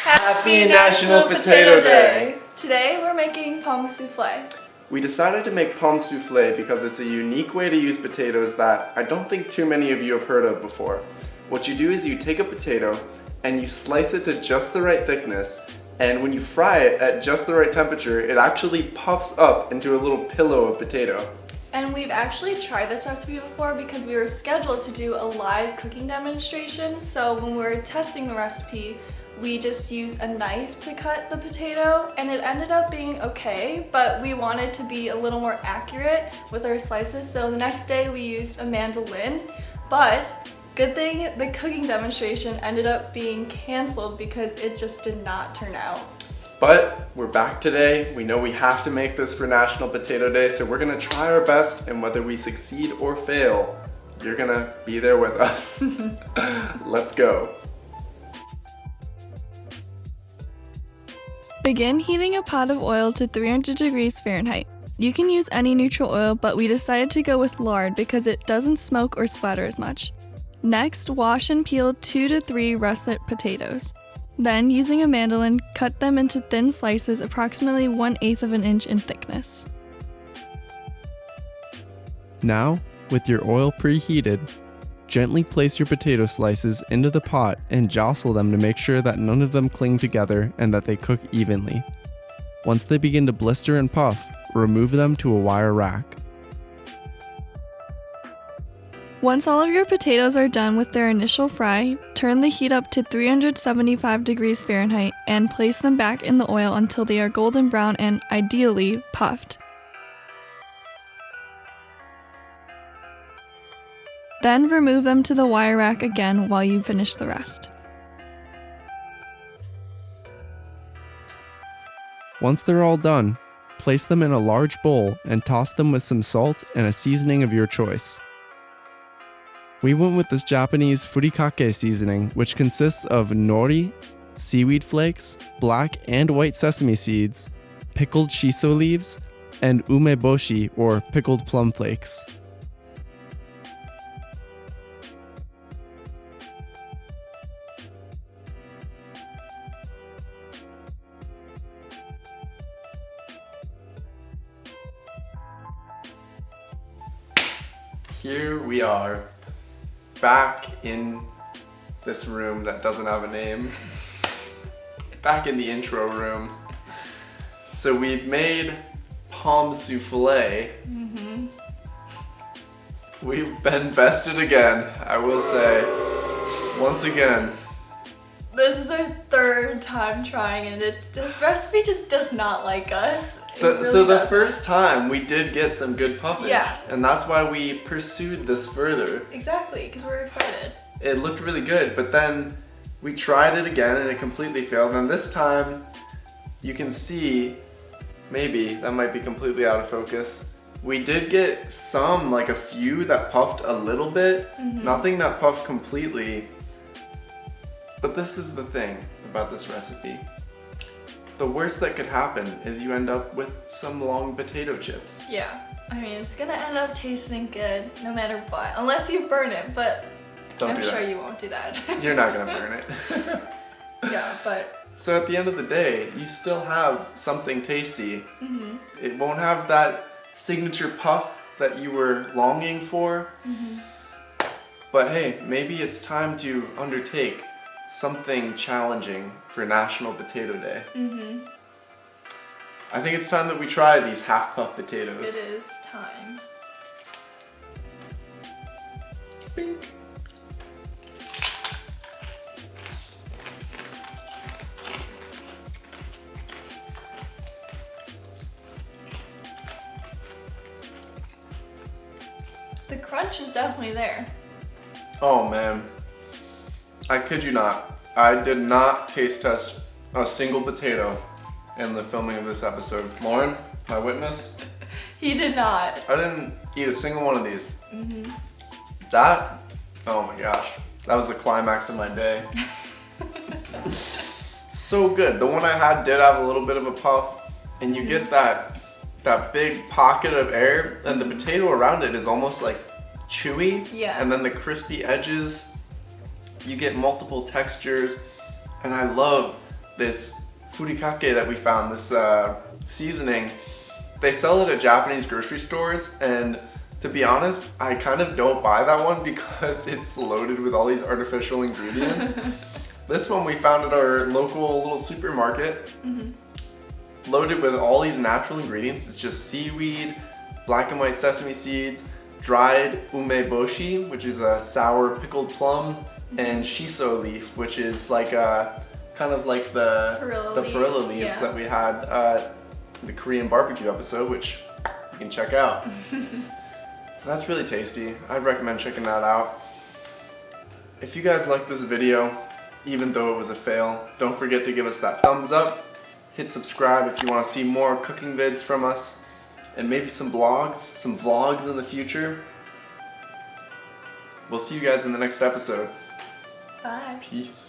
Happy National Potato Day! Today we're making Pommes Soufflé. We decided to make Pommes Soufflé because it's a unique way to use potatoes that I don't think too many of you have heard of before. What you do is you take a potato and you slice it to just the right thickness, and when you fry it at just the right temperature, it actually puffs up into a little pillow of potato. And we've actually tried this recipe before because we were scheduled to do a live cooking demonstration, so when we were testing the recipe, we just used a knife to cut the potato, and it ended up being okay, but we wanted to be a little more accurate with our slices, so the next day we used a mandolin, but good thing the cooking demonstration ended up being canceled because it just did not turn out. But we're back today. We know we have to make this for National Potato Day, so we're gonna try our best, and whether we succeed or fail, you're gonna be there with us. Let's go. Begin heating a pot of oil to 300 degrees Fahrenheit. You can use any neutral oil, but we decided to go with lard because it doesn't smoke or splatter as much. Next, wash and peel 2 to 3 russet potatoes. Then, using a mandolin, cut them into thin slices approximately 1/8 of an inch in thickness. Now, with your oil preheated, gently place your potato slices into the pot and jostle them to make sure that none of them cling together and that they cook evenly. Once they begin to blister and puff, remove them to a wire rack. Once all of your potatoes are done with their initial fry, turn the heat up to 375 degrees Fahrenheit and place them back in the oil until they are golden brown and, ideally, puffed. Then remove them to the wire rack again while you finish the rest. Once they're all done, place them in a large bowl and toss them with some salt and a seasoning of your choice. We went with this Japanese furikake seasoning, which consists of nori, seaweed flakes, black and white sesame seeds, pickled shiso leaves, and umeboshi or pickled plum flakes. Here we are, back in this room that doesn't have a name. Back in the intro room. So we've made Pommes Soufflé. We've been bested again, I will say. Once again. This is our third time trying it. This recipe just does not like us. The first time we did get some good puffage. Yeah. And that's why we pursued this further. Exactly, because we're excited. It looked really good, but then we tried it again and it completely failed. And this time, you can see, maybe, that might be completely out of focus. We did get some, like a few that puffed a little bit. Nothing that puffed completely. But this is the thing about this recipe. The worst that could happen is you end up with some long potato chips. Yeah, I mean, it's gonna end up tasting good no matter what, unless you burn it, but I'm sure you won't do that. You're not gonna burn it. Yeah, but... So at the end of the day, you still have something tasty. It won't have that signature puff that you were longing for. But hey, maybe it's time to undertake something challenging for National Potato Day. I think it's time that we try these half-puff potatoes. It is time. Bink. The crunch is definitely there. Oh man. I kid you not. I did not taste test a single potato in the filming of this episode. Lauren, my witness? He did not. I didn't eat a single one of these. That, oh my gosh, that was the climax of my day. So good. The one I had did have a little bit of a puff, and you get that big pocket of air, and the potato around it is almost like chewy. Yeah. And then the crispy edges. You get multiple textures, and I love this furikake that we found, this seasoning. They sell it at Japanese grocery stores, and to be honest, I kind of don't buy that one because it's loaded with all these artificial ingredients. This one we found at our local little supermarket, loaded with all these natural ingredients. It's just seaweed, black and white sesame seeds, dried umeboshi, which is a sour pickled plum, and shiso leaf, which is like a kind of like the perilla leaves that we had the Korean barbecue episode, which you can check out. So that's really tasty. I'd recommend checking that out. If you guys like this video, even though it was a fail, don't forget to give us that thumbs up. Hit subscribe if you want to see more cooking vids from us, and maybe some vlogs in the future. We'll see you guys in the next episode. Bye. Peace.